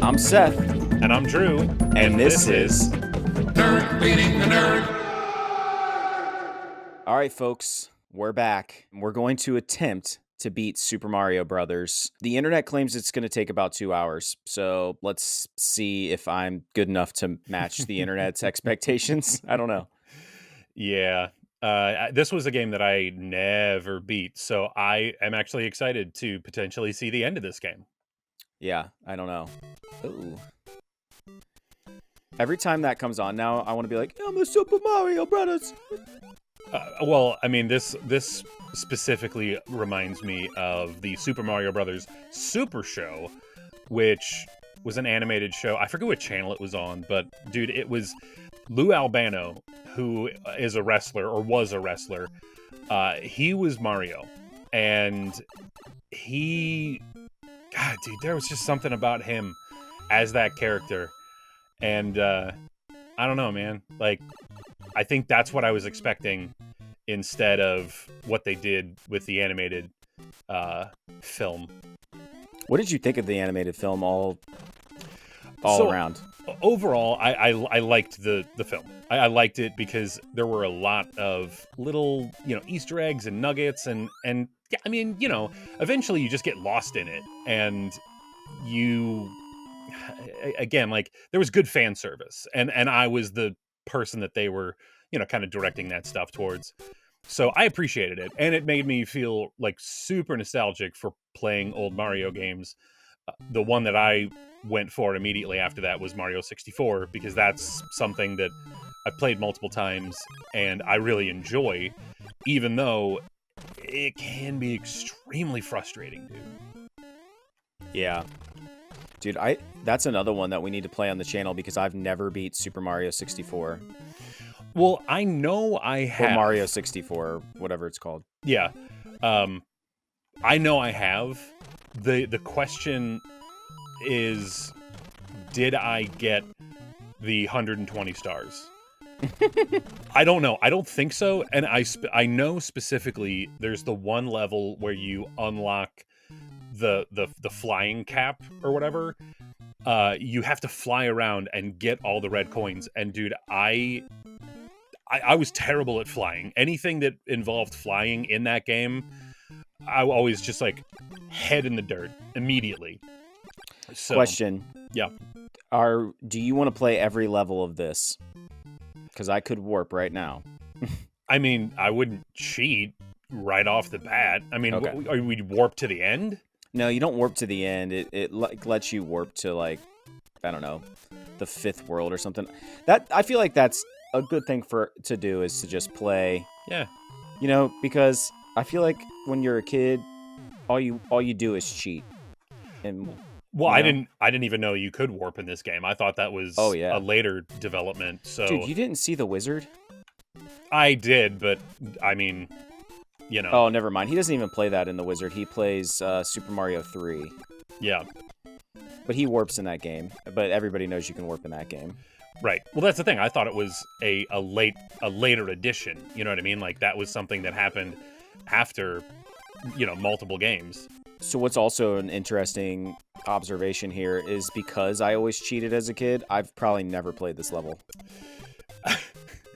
I'm Seth. And I'm Drew. And this is Nerd Feeding the Nerd. All right, folks, we're back. We're going to attempt to beat Super Mario Brothers. The internet claims it's going to take about 2 hours, so let's see if I'm good enough to match the internet's expectations. I don't know. Yeah. This was a game that I never beat, so I am actually excited to potentially see the end of this game. Yeah, I don't know. Ooh. Every time that comes on now, I want to be like, I'm the Super Mario Brothers. Well, I mean, this specifically reminds me of the Super Mario Brothers Super Show, which was an animated show. I forget what channel it was on, but dude, it was Lou Albano, who is a wrestler or was a wrestler. He was Mario, and God, dude, there was just something about him as that character, and I don't know, man. Like, I think that's what I was expecting instead of what they did with the animated film. What did you think of the animated film all around? Overall, I liked the film. I liked it because there were a lot of little, Easter eggs and nuggets and yeah, I mean, eventually you just get lost in it, and again, like, there was good fan service, and I was the person that they were, kind of directing that stuff towards. So I appreciated it, and it made me feel like super nostalgic for playing old Mario games. The one that I went for immediately after that was Mario 64, because that's something that I've played multiple times and I really enjoy, even though it can be extremely frustrating, dude. Yeah. Dude, that's another one that we need to play on the channel because I've never beat Super Mario 64. Well, I know I have. Or Mario 64, whatever it's called. Yeah. I know I have. The question is, did I get the 120 stars? I don't know. I don't think so. And I know specifically there's the one level where you unlock the flying cap or whatever. You have to fly around and get all the red coins. And dude, I was terrible at flying. Anything that involved flying in that game, I always just like head in the dirt immediately. So, question. Yeah. Do you want to play every level of this? Because I could warp right now. I mean, I wouldn't cheat right off the bat. I mean, okay. Are we warp to the end? No, you don't warp to the end. It lets you warp to, like, I don't know, the fifth world or something. That I feel like that's a good thing to do, is to just play. Yeah. Because I feel like when you're a kid, all you do is cheat. And I didn't even know you could warp in this game. I thought that was a later development. So, dude, you didn't see the wizard? I did, but I mean, Oh, never mind. He doesn't even play that in the wizard. He plays Super Mario 3. Yeah. But he warps in that game. But everybody knows you can warp in that game. Right. Well, that's the thing. I thought it was a later addition. You know what I mean? Like, that was something that happened after, multiple games. So what's also an interesting observation here is, because I always cheated as a kid, I've probably never played this level.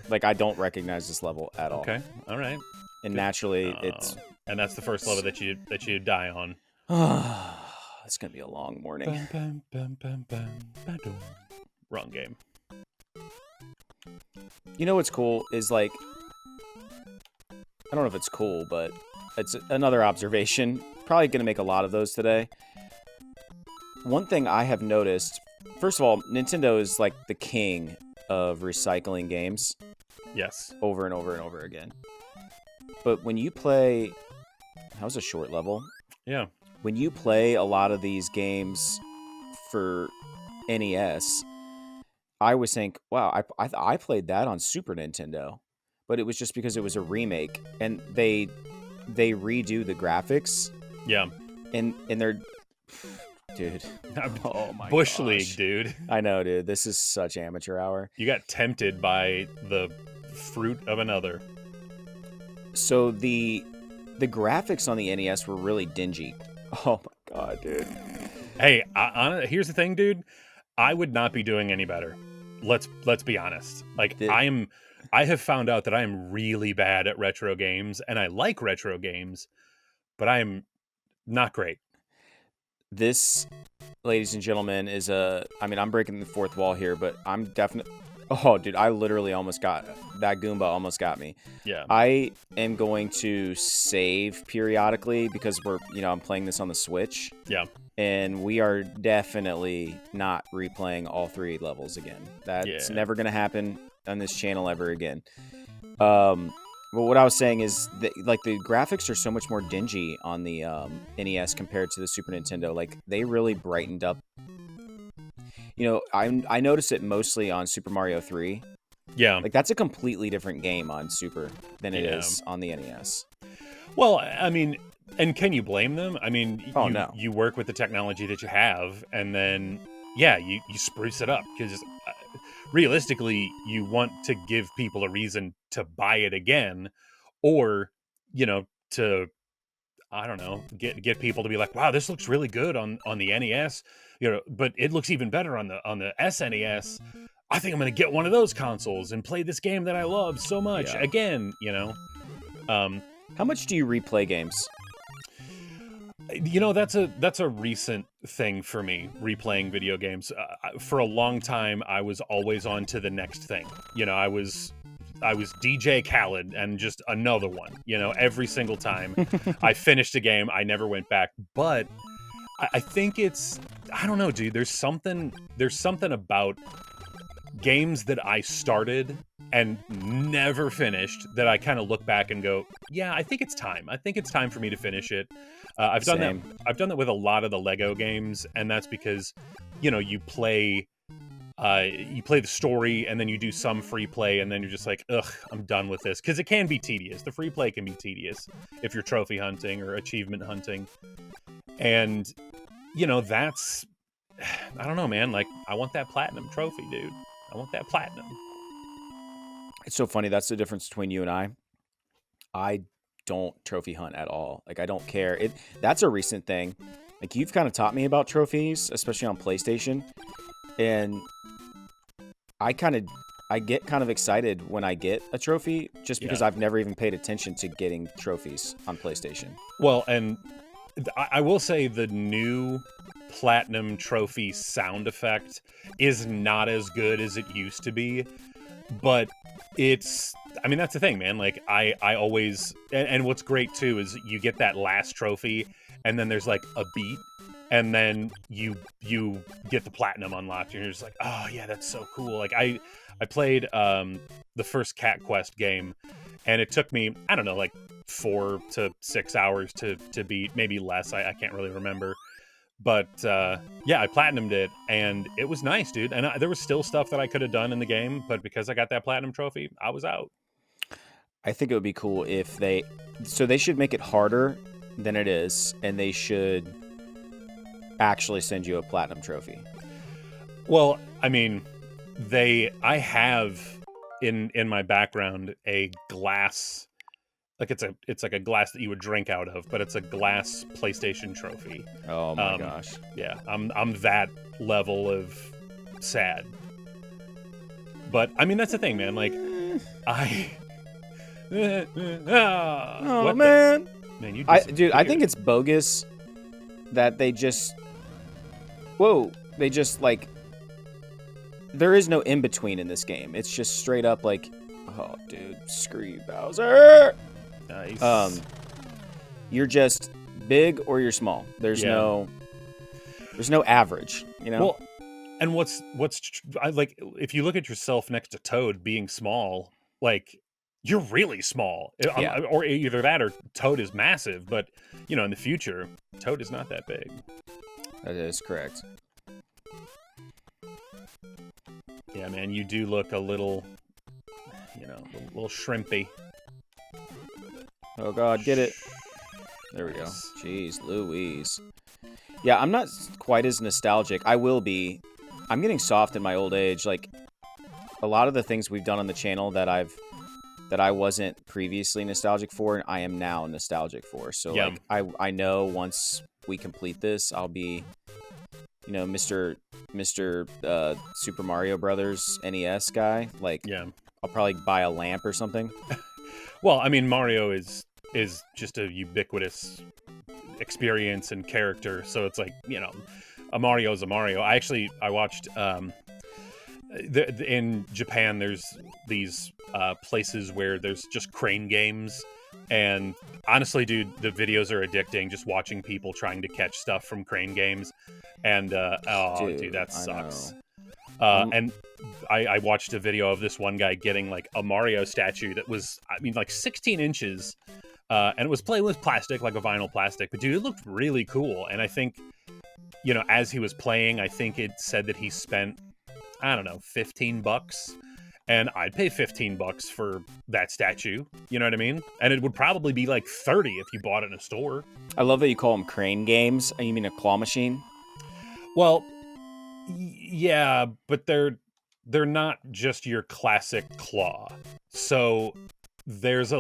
Like, I don't recognize this level at all. Okay. All right. And naturally, and that's the first level that you die on. It's gonna be a long morning. Wrong game. You know what's cool is, like, I don't know if it's cool, but it's another observation. Probably gonna make a lot of those today. One thing I have noticed, first of all, Nintendo is like the king of recycling games. Yes. Over and over and over again. But when you play, that was a short level. Yeah. When you play a lot of these games for NES, I always think, wow, I played that on Super Nintendo. But it was just because it was a remake, and they redo the graphics. Yeah. And they're, dude. Oh my Bush gosh. League, dude. I know, dude. This is such amateur hour. You got tempted by the fruit of another. So the graphics on the NES were really dingy. Oh my god, dude. Hey, here's the thing, dude. I would not be doing any better. Let's be honest. Like The- I have found out that I am really bad at retro games, and I like retro games, but I am not great. This, ladies and gentlemen, is I mean, I'm breaking the fourth wall here, but I'm definitely. Oh, dude, I literally almost got that Goomba. Almost got me. Yeah. I am going to save periodically because I'm playing this on the Switch. Yeah. And we are definitely not replaying all 3 levels again. That's never going to happen on this channel ever again. But what I was saying is that, like, the graphics are so much more dingy on the NES compared to the Super Nintendo. Like, they really brightened up. I noticed it mostly on Super Mario 3. Yeah. Like, that's a completely different game on Super than it is on the NES. Well, I mean, and can you blame them? I mean, no. You work with the technology that you have, and then, yeah, you spruce it up. Because realistically, you want to give people a reason to buy it again, or, to, I don't know, get people to be like, wow, this looks really good on the NES, but it looks even better on the SNES. I think I'm going to get one of those consoles and play this game that I love so much again, How much do you replay games? That's a recent thing for me, replaying video games. For a long time, I was always on to the next thing. I was DJ Khaled and just another one. Every single time I finished a game, I never went back. But I think I don't know, dude. There's something about games that I started and never finished that I kind of look back and go, yeah, I think it's time. I think it's time for me to finish it. I've done that with a lot of the Lego games, and that's because, you play the story and then you do some free play and then you're just like, ugh, I'm done with this. Because it can be tedious. The free play can be tedious if you're trophy hunting or achievement hunting. And, that's, I don't know, man. Like, I want that platinum trophy, dude. I want that platinum. It's so funny. That's the difference between you and I. I don't trophy hunt at all. Like, I don't care. That's a recent thing. Like, you've kind of taught me about trophies, especially on PlayStation. And I get kind of excited when I get a trophy just because I've never even paid attention to getting trophies on PlayStation. Well, and I will say the new platinum trophy sound effect is not as good as it used to be, but that's the thing, man. Like, I always, and what's great too is you get that last trophy and then there's like a beat and then you get the platinum unlocked and you're just like, oh yeah, that's so cool. Like, I played the first Cat Quest game and it took me, I don't know, like 4 to 6 hours to beat, maybe less. I can't really remember. But I platinumed it, and it was nice, dude. And there was still stuff that I could have done in the game, but because I got that platinum trophy, I was out. I think it would be cool if they should make it harder than it is, and they should actually send you a platinum trophy. Well, I mean, I have in my background a glass. Like, it's like a glass that you would drink out of, but it's a glass PlayStation trophy. Oh my gosh. Yeah, I'm that level of sad. But I mean, that's the thing, man. Like, oh man. Man, you I think it's bogus that they just like, there is no in between in this game. It's just straight up like, oh dude, screw you, Bowser. Nice. You're just big or you're small. There's no average, Well, and what's like, if you look at yourself next to Toad being small, like, you're really small. Yeah. Or either that or Toad is massive, but in the future, Toad is not that big. That is correct. Yeah, man, you do look a little, a little shrimpy. Oh god, get it. There we go. Jeez Louise. Yeah, I'm not quite as nostalgic. I will be. I'm getting soft in my old age. Like, a lot of the things we've done on the channel that I wasn't previously nostalgic for, and I am now nostalgic for. So like, I know once we complete this, I'll be Mr. Super Mario Brothers NES guy. Like, Yeah. I'll probably buy a lamp or something. Well, I mean, Mario is just a ubiquitous experience and character, so it's like, a Mario is a Mario. I watched in Japan. There's these places where there's just crane games, and honestly, dude, the videos are addicting. Just watching people trying to catch stuff from crane games, and dude, that sucks. And I watched a video of this one guy getting like a Mario statue that was, I mean, like 16 inches, and it was played with plastic, like a vinyl plastic. But dude, it looked really cool. And I think, as he was playing, I think it said that he spent, I don't know, $15. And I'd pay $15 for that statue. You know what I mean? And it would probably be like 30 if you bought it in a store. I love that you call them crane games. You mean a claw machine? Well, yeah, but they're not just your classic claw. So there's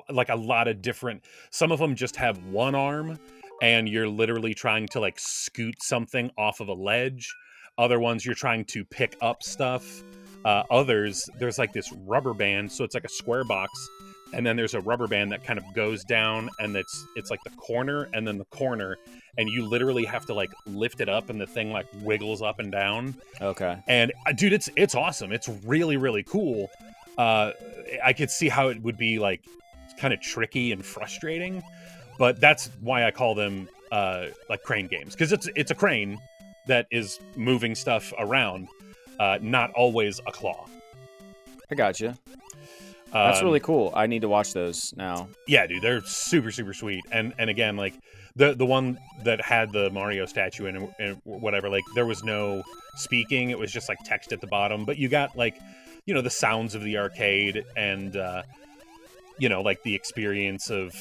like a lot of different. Some of them just have one arm, and you're literally trying to like scoot something off of a ledge. Other ones you're trying to pick up stuff. Others, there's like this rubber band, so it's like a square box, and then there's a rubber band that kind of goes down, and it's like the corner and then the corner, and you literally have to like lift it up, and the thing like wiggles up and down. Okay. And dude, it's awesome. It's really, really cool. I could see how it would be like kind of tricky and frustrating, but that's why I call them like crane games, because it's a crane that is moving stuff around. Not always a claw. I gotcha. That's really cool. I need to watch those now. Yeah, dude, they're super, super sweet. And again, like the one that had the Mario statue and whatever, like there was no speaking. It was just like text at the bottom. But you got like, the sounds of the arcade and, like the experience of,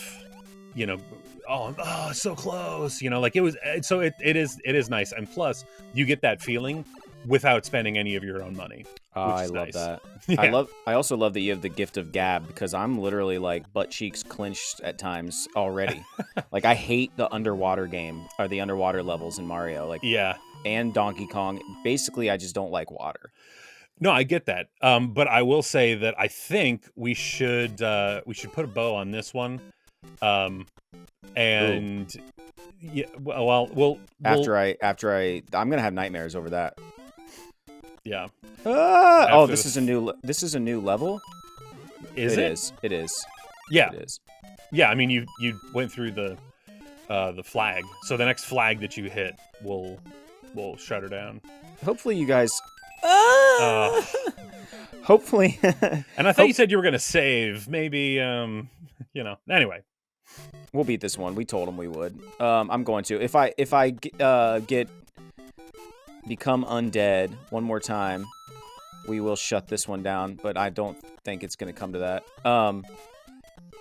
oh, so close. Like it was. So it is nice. And plus, you get that feeling without spending any of your own money. I love that. Yeah. I also love that you have the gift of gab, because I'm literally like butt cheeks clenched at times already. Like, I hate the underwater game or the underwater levels in Mario. Like, Yeah. and Donkey Kong. Basically, I just don't like water. No, I get that. But I will say that I think we should put a bow on this one. And yeah, we'll after I'm gonna have nightmares over that. Yeah. Oh, this is a new level. It is. It is. Yeah. It is. Yeah. I mean, you went through the flag, so the next flag that you hit will shut her down. Hopefully, you guys. Hopefully. And I thought you said you were gonna save. Maybe. Anyway. We'll beat this one. We told him we would. I'm going to. If I become undead one more time, we will shut this one down. But I don't think it's going to come to that.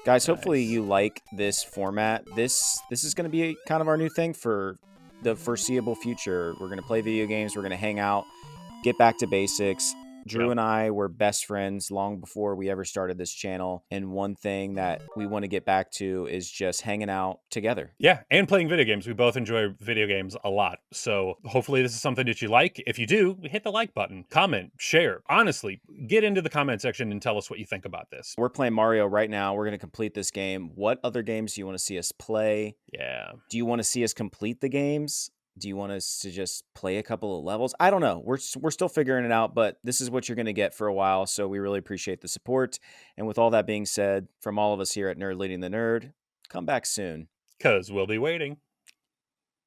Guys, hopefully you like this format. This is going to be kind of our new thing for the foreseeable future. We're going to play video games. We're going to hang out, get back to basics. Drew and I were best friends long before we ever started this channel. And one thing that we want to get back to is just hanging out together. Yeah, and playing video games. We both enjoy video games a lot. So hopefully this is something that you like. If you do, hit the like button, comment, share. Honestly, get into the comment section and tell us what you think about this. We're playing Mario right now. We're going to complete this game. What other games do you want to see us play? Yeah. Do you want to see us complete the games? Do you want us to just play a couple of levels? I don't know. We're still figuring it out, but this is what you're going to get for a while. So we really appreciate the support. And with all that being said, from all of us here at Nerd Leading the Nerd, come back soon. 'Cause we'll be waiting.